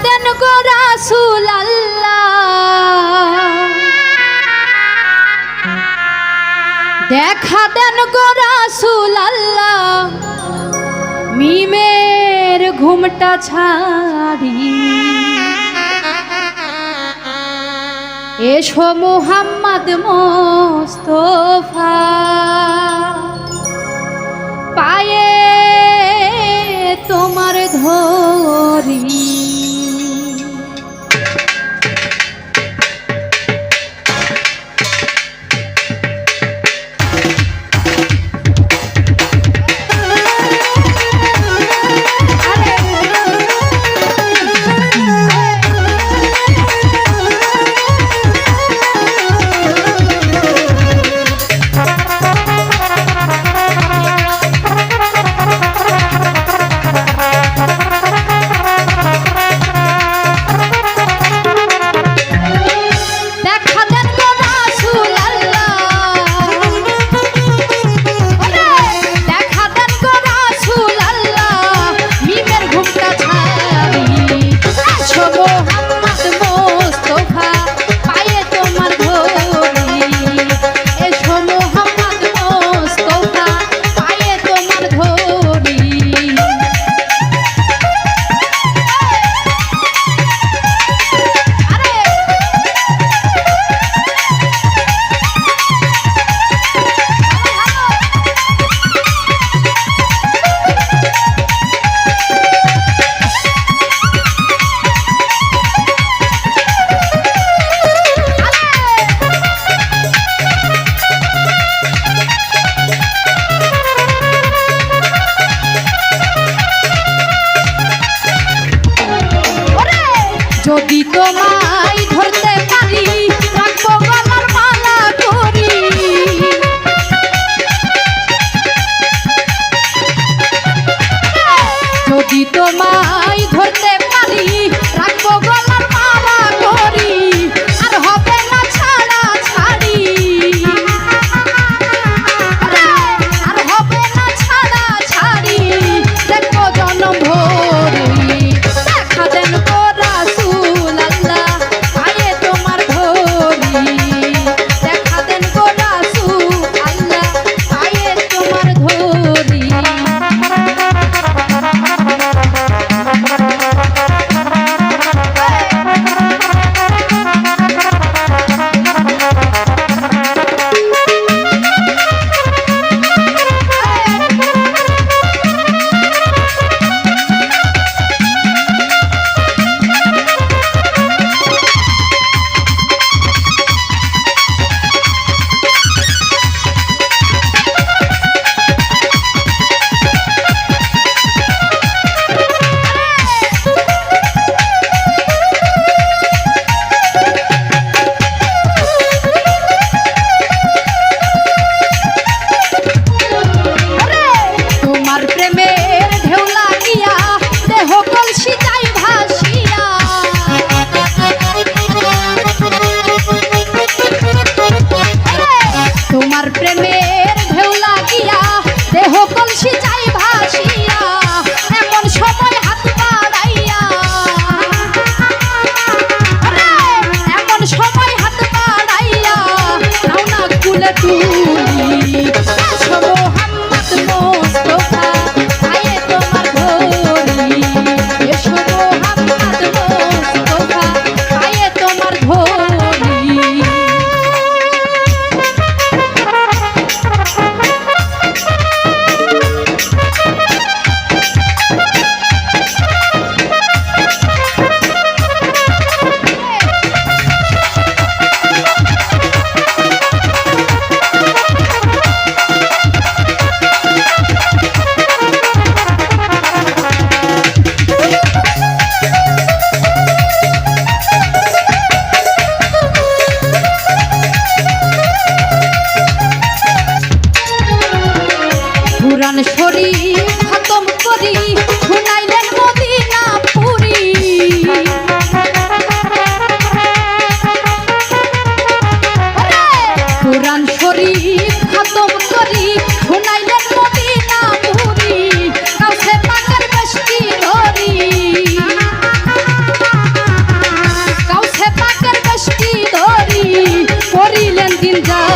দেন গো রাসূল আল্লাহ, দেখা দেন গো রাসূল আল্লাহ, মিমের ঘুমটা ছাড়ি এসো মুহাম্মদ মুস্তাফা, পায়ে তোমার ধরি। যদি তোমায় ধরতে পারি রাখবো গলার মালা করি, যদি তোমায় ধরতে পারি রাখবো গলার মালা করি, আর হবে না ছাড়া ছাড়ি, আর হবে না ছাড়া ছাড়ি, দেখবো জনম ভরি। দেখা দেন গো রাসূল আল্লাহ, পায়ে তোমার ধরি, দেখা দেন গো রাসূল আল্লাহ, পায়ে তোমার ধরি। দিন যায়